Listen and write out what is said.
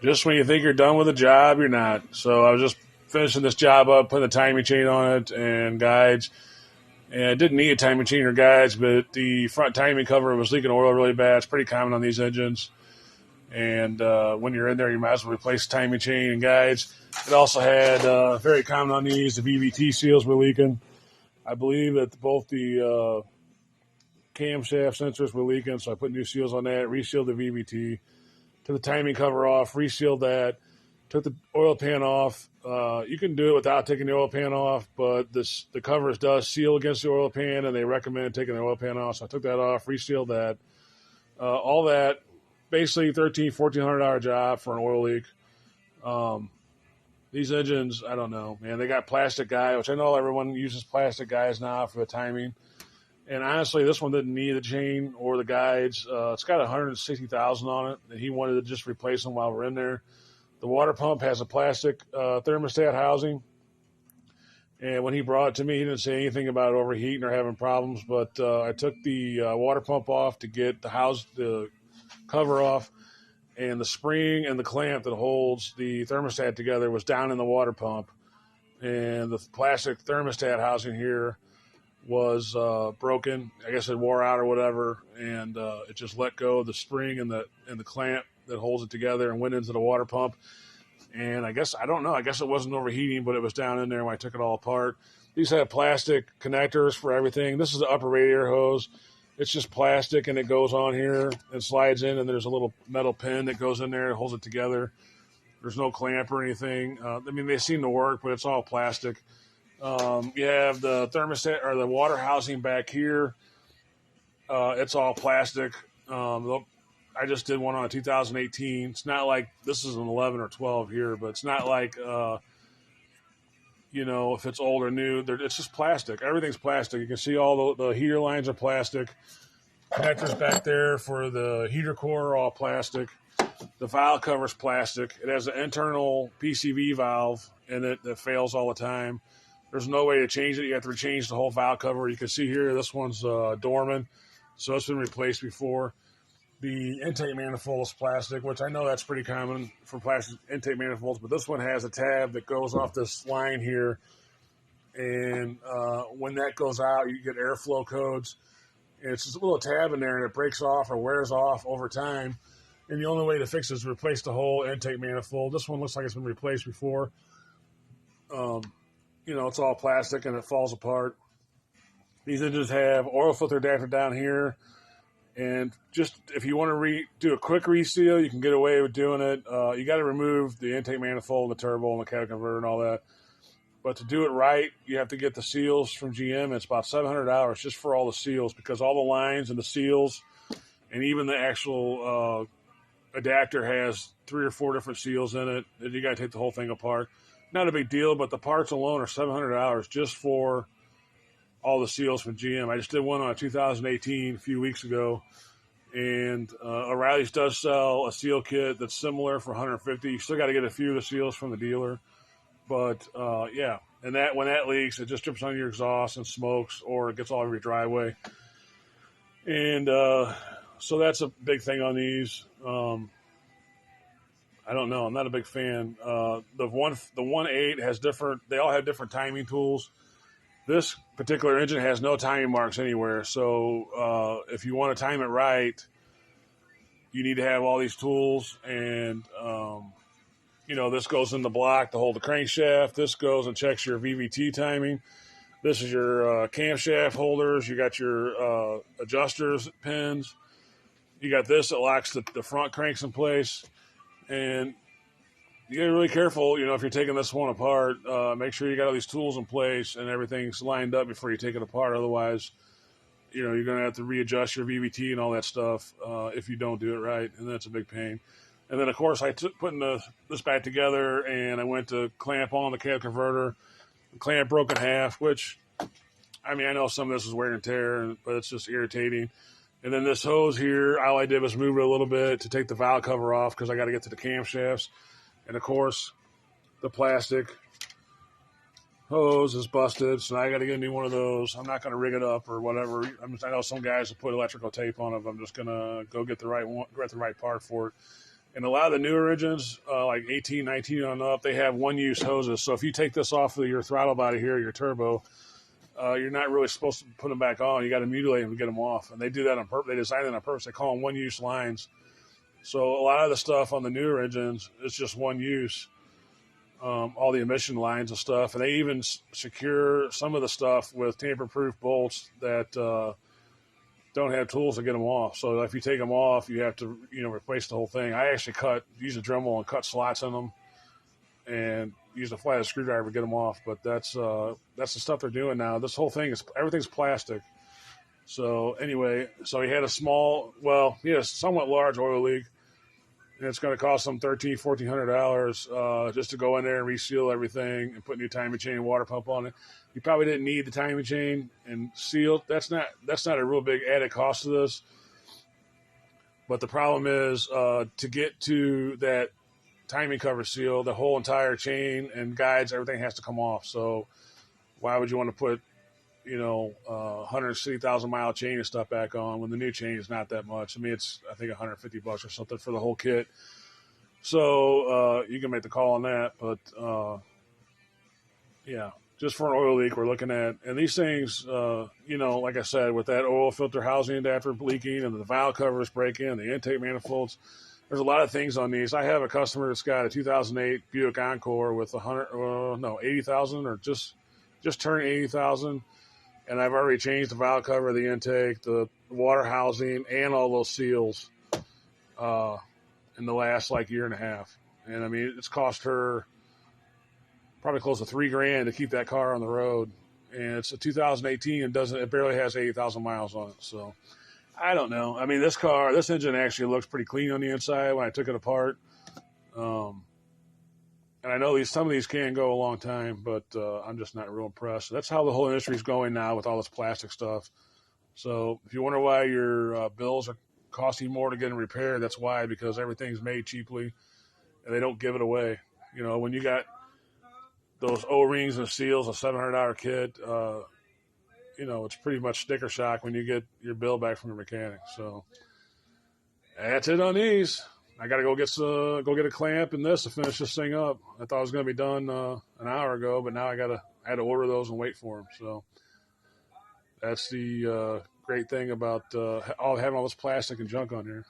Just when you think you're done with the job, you're not. So I was just finishing this job up, putting a timing chain on it and guides. And it didn't need a timing chain or guides, but the front timing cover was leaking oil really bad. It's pretty common on these engines. And when you're in there, you might as well replace the timing chain and guides. It also had, very common on these, the VVT seals were leaking. I believe that both the camshaft sensors were leaking, so I put new seals on that, resealed the VVT, took the timing cover off, resealed that, took the oil pan off. You can do it without taking the oil pan off, but the covers does seal against the oil pan, and they recommend taking the oil pan off. So I took that off, resealed that. All that, basically $1,400 job for an oil leak. These engines, I don't know, man. They got plastic guy, which I know everyone uses plastic guys now for the timing. And honestly, this one didn't need the chain or the guides. It's got 160,000 on it, and he wanted to just replace them while we're in there. The water pump has a plastic thermostat housing. And when he brought it to me, he didn't say anything about overheating or having problems. But I took the water pump off to get the cover off. And the spring and the clamp that holds the thermostat together was down in the water pump. And the plastic thermostat housing here was broken. I guess it wore out or whatever. And it just let go of the spring and the clamp that holds it together and went into the water pump. And I guess it wasn't overheating, but it was down in there when I took it all apart. These have plastic connectors for everything. This is the upper radiator hose. It's just plastic, and it goes on here and slides in, and there's a little metal pin that goes in there and holds it together. There's no clamp or anything. They seem to work, but it's all plastic. You have the thermostat or the water housing back here. It's all plastic. I just did one on a 2018. It's not like this is an 11 or 12 here, but it's not like, if it's old or new. It's just plastic. Everything's plastic. You can see all the heater lines are plastic. Connectors back there for the heater core are all plastic. The valve cover's plastic. It has an internal PCV valve in it that fails all the time. There's no way to change it. You have to change the whole valve cover. You can see here, this one's dormant, so it's been replaced before. The intake manifold is plastic, which I know that's pretty common for plastic intake manifolds, but this one has a tab that goes off this line here, and when that goes out, you get airflow codes. And it's just a little tab in there, and it breaks off or wears off over time, and the only way to fix it is replace the whole intake manifold. This one looks like it's been replaced before. It's all plastic, and it falls apart. These engines have oil filter adapter down here. And just if you want to do a quick reseal, you can get away with doing it. You got to remove the intake manifold, the turbo, and the catalytic converter, and all that. But to do it right, you have to get the seals from GM. It's about $700 just for all the seals, because all the lines and the seals, and even the actual adapter has 3 or 4 different seals in it. And you got to take the whole thing apart. Not a big deal, but the parts alone are $700 just for all the seals from GM. I just did one on a 2018 a few weeks ago, and O'Reilly's does sell a seal kit that's similar for $150. You still got to get a few of the seals from the dealer, but yeah. And that when that leaks, it just drips on your exhaust and smokes, or it gets all over your driveway. And so that's a big thing on these. I don't know. I'm not a big fan. The 1.8 has different. They all have different timing tools. This particular engine has no timing marks anywhere, so if you want to time it right, you need to have all these tools. And this goes in the block to hold the crankshaft. This goes and checks your VVT timing. This is your camshaft holders. You got your adjusters pins. You got this that locks the front cranks in place. And you got to be really careful, if you're taking this one apart. Make sure you got all these tools in place and everything's lined up before you take it apart. Otherwise, you're going to have to readjust your VVT and all that stuff if you don't do it right, and that's a big pain. And then, of course, I took putting this back together, and I went to clamp on the catalytic converter. The clamp broke in half, which, I know some of this is wear and tear, but it's just irritating. And then this hose here, all I did was move it a little bit to take the valve cover off because I got to get to the camshafts. And, of course, the plastic hose is busted, so now I got to get a new one of those. I'm not going to rig it up or whatever. I know some guys will put electrical tape on it. I'm just going to go get the right one, get the right part for it. And a lot of the newer engines, like 18, 19 on up, they have one-use hoses. So if you take this off of your throttle body here, your turbo, you're not really supposed to put them back on. You got to mutilate them to get them off. And they do that on purpose. They design it on purpose. They call them one-use lines. So a lot of the stuff on the newer engines is just one use. All the emission lines and stuff. And they even secure some of the stuff with tamper-proof bolts that don't have tools to get them off. So if you take them off, you have to, replace the whole thing. I actually use a Dremel and cut slots in them and use a flathead screwdriver to get them off. But that's the stuff they're doing now. This whole thing everything's plastic. So anyway, he had a somewhat large oil leak. And it's going to cost them $1,400 just to go in there and reseal everything and put new timing chain and water pump on it. You probably didn't need the timing chain and seal. That's not a real big added cost to this. But the problem is to get to that timing cover seal, the whole entire chain and guides, everything has to come off. So why would you want to put 160,000 mile chain and stuff back on when the new chain is not that much? I mean, it's, I think, $150 or something for the whole kit. So you can make the call on that. But just for an oil leak, we're looking at, and these things, like I said, with that oil filter housing adapter leaking and the valve covers breaking and the intake manifolds, there's a lot of things on these. I have a customer that's got a 2008 Buick Encore with 80,000 or just turned 80,000. And I've already changed the valve cover, the intake, the water housing, and all those seals in the last year and a half. And I mean, it's cost her probably close to $3,000 to keep that car on the road. And it's a 2018 and it barely has 80,000 miles on it. So I don't know. I mean, this engine actually looks pretty clean on the inside when I took it apart. And I know some of these can go a long time, but I'm just not real impressed. That's how the whole industry is going now with all this plastic stuff. So if you wonder why your bills are costing more to get them repaired, that's why, because everything's made cheaply and they don't give it away. When you got those O-rings and seals, a $700 kit, it's pretty much sticker shock when you get your bill back from your mechanic. So that's it on these. I got to go get a clamp and this to finish this thing up. I thought it was going to be done an hour ago, but now I had to order those and wait for them. So that's the great thing about having all this plastic and junk on here.